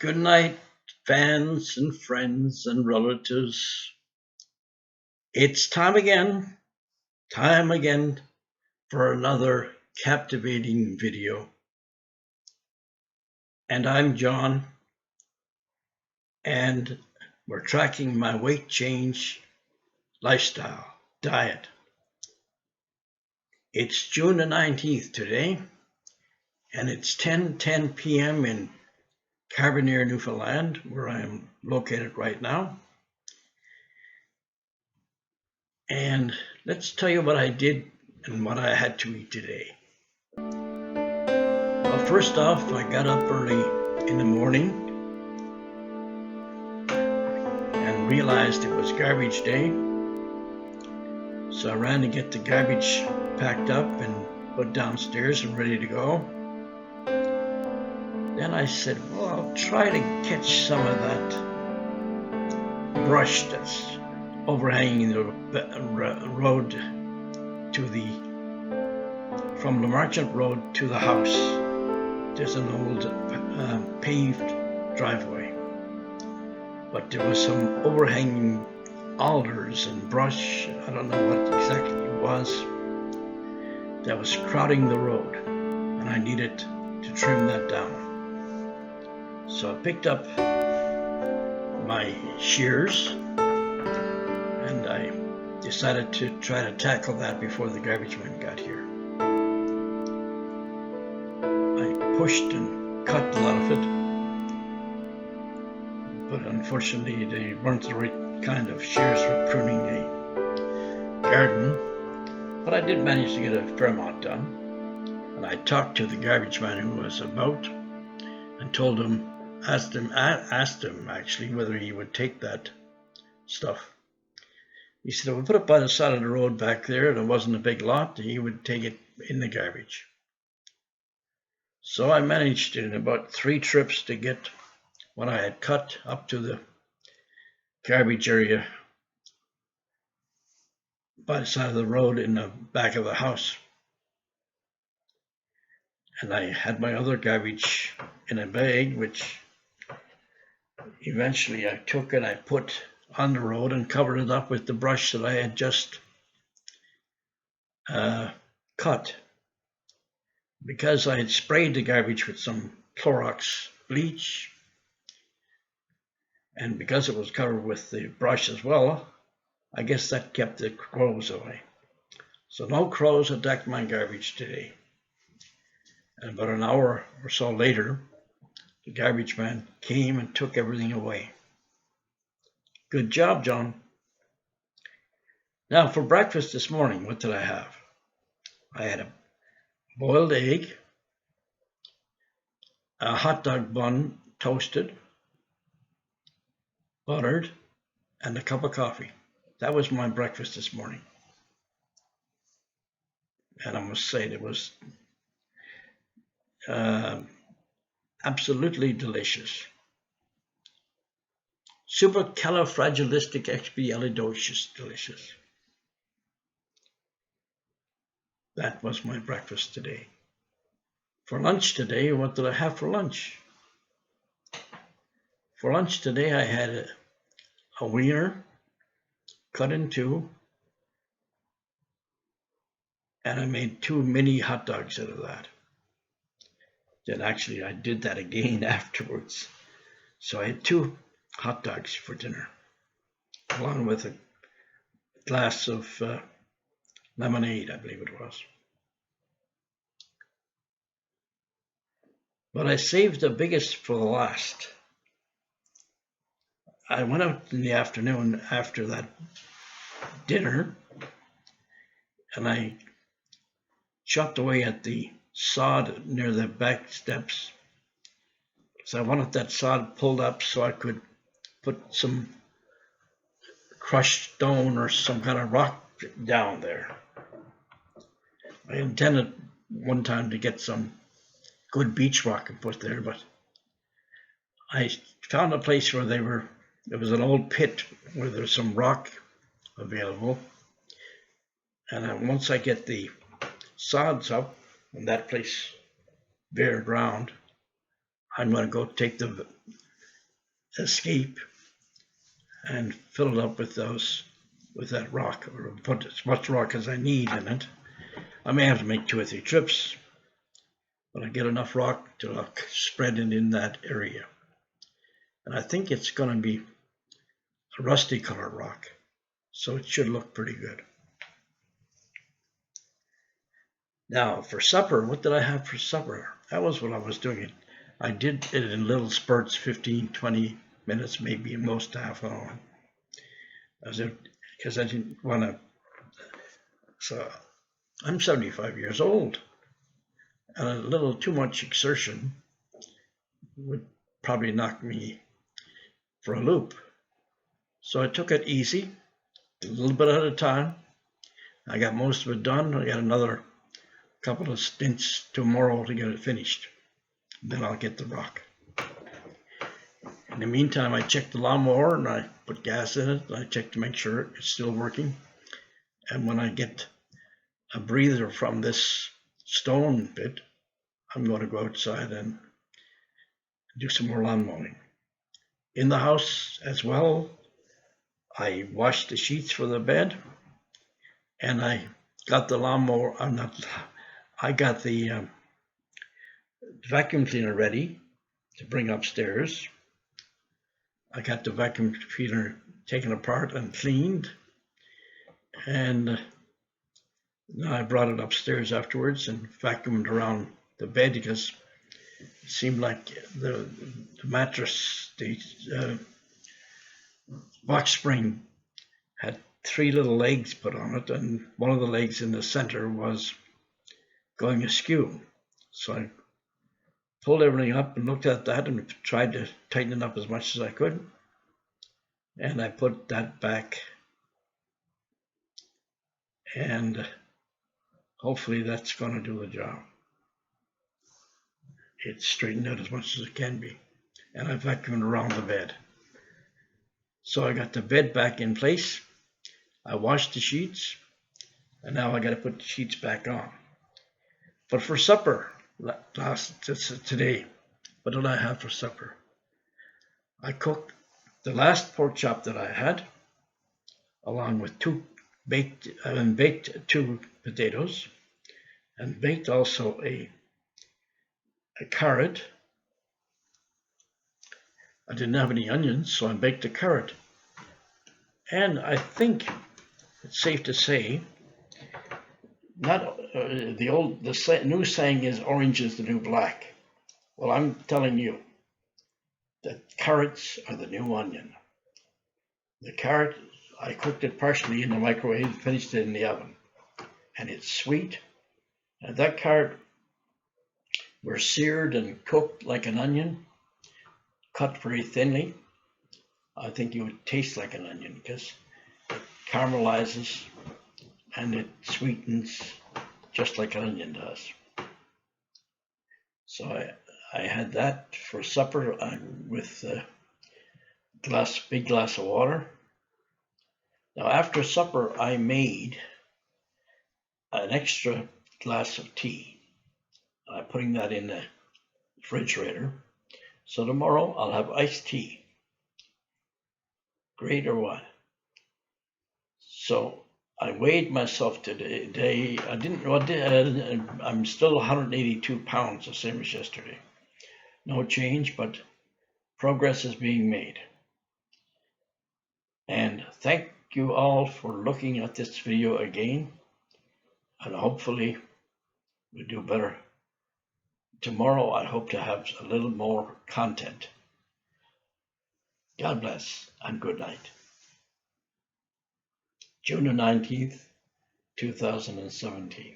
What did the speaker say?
Good night, fans and friends and relatives. It's time again for another captivating video. And I'm John, and we're tracking my weight change lifestyle, diet. It's June the 19th today, and it's 10:10 p.m. in Carbonear, Newfoundland, where I am located right now. And let's tell you what I did and what I had to eat today. Well, first off, I got up early in the morning and realized it was garbage day. So I ran to get the garbage packed up and put downstairs and ready to go. Then I said, well, I'll try to catch some of that brush that's overhanging the road from the Marchant Road to the house. There's an old paved driveway, but there was some overhanging alders and brush, I don't know what exactly it was, that was crowding the road, and I needed to trim that down. So I picked up my shears and I decided to try to tackle that before the garbage man got here. I pushed and cut a lot of it, but unfortunately they weren't the right kind of shears for pruning a garden. But I did manage to get a fair amount done. And I talked to the garbage man who was about and told him, asked him actually whether he would take that stuff. He said, we'll put it by the side of the road back there. There wasn't a big lot. He would take it in the garbage. So I managed in about 3 trips to get what I had cut up to the garbage area by the side of the road in the back of the house. And I had my other garbage in a bag, which eventually I took and I put on the road and covered it up with the brush that I had just cut. Because I had sprayed the garbage with some Clorox bleach, and because it was covered with the brush as well, I guess that kept the crows away. So no crows attacked my garbage today. And about an hour or so later, the garbage man came and took everything away. Good job, John. Now for breakfast this morning, what did I have? I had a boiled egg, a hot dog bun toasted, buttered, and a cup of coffee. That was my breakfast this morning. And I must say it was absolutely delicious. Supercalifragilisticexpialidocious delicious. That was my breakfast today. For lunch today, what did I have for lunch? For lunch today, I had a wiener cut in 2, and I made 2 mini hot dogs out of that. Then actually I did that again afterwards. So I had 2 hot dogs for dinner, along with a glass of lemonade, I believe it was. But I saved the biggest for the last. I went out in the afternoon after that dinner, and I chopped away at the sod near the back steps. So I wanted that sod pulled up so I could put some crushed stone or some kind of rock down there. I intended one time to get some good beach rock and put there, but I found a place where there was an old pit where there's some rock available. And once I get the sods up and that place bare ground, I'm going to go take the escape and fill it up with that rock, or put as much rock as I need in it. I may have to make 2 or 3 trips, but I get enough rock to spread it in that area. And I think it's going to be a rusty color rock, so it should look pretty good. Now for supper, what did I have for supper? That was what I was doing. I did it in little spurts, 15, 20 minutes, maybe most half an hour. Because I didn't want to. So I'm 75 years old, and a little too much exertion would probably knock me for a loop. So I took it easy, a little bit at a time. I got most of it done. I got another couple of stints tomorrow to get it finished. Then I'll get the rock. In the meantime, I checked the lawnmower and I put gas in it. I checked to make sure it's still working. And when I get a breather from this stone pit, I'm going to go outside and do some more lawn mowing. In the house as well, I washed the sheets for the bed, and I got the lawnmower. I got the vacuum cleaner ready to bring upstairs. I got the vacuum cleaner taken apart and cleaned, and now I brought it upstairs afterwards and vacuumed around the bed because it seemed like the mattress, the box spring, had 3 little legs put on it, and one of the legs in the center was going askew. So I pulled everything up and looked at that and tried to tighten it up as much as I could. And I put that back, and hopefully that's going to do the job. It's straightened out as much as it can be. And I vacuumed around the bed. So I got the bed back in place. I washed the sheets, and now I got to put the sheets back on. But for supper today, what did I have for supper? I cooked the last pork chop that I had, along with baked 2 potatoes, and baked also a carrot. I didn't have any onions, so I baked a carrot. And I think it's safe to say, the new saying is orange is the new black. Well, I'm telling you that carrots are the new onion. The carrot, I cooked it partially in the microwave, finished it in the oven, and it's sweet. And that carrot were seared and cooked like an onion, cut very thinly. I think you would taste like an onion because it caramelizes and it sweetens just like an onion does. So I had that for supper with a big glass of water. Now after supper, I made an extra glass of tea. I'm putting that in the refrigerator. So tomorrow I'll have iced tea. Great or what? So I weighed myself today. I'm still 182 pounds, the same as yesterday. No change, but progress is being made. And thank you all for looking at this video again. And hopefully we'll do better. Tomorrow I hope to have a little more content. God bless and good night. June 19th, 2017.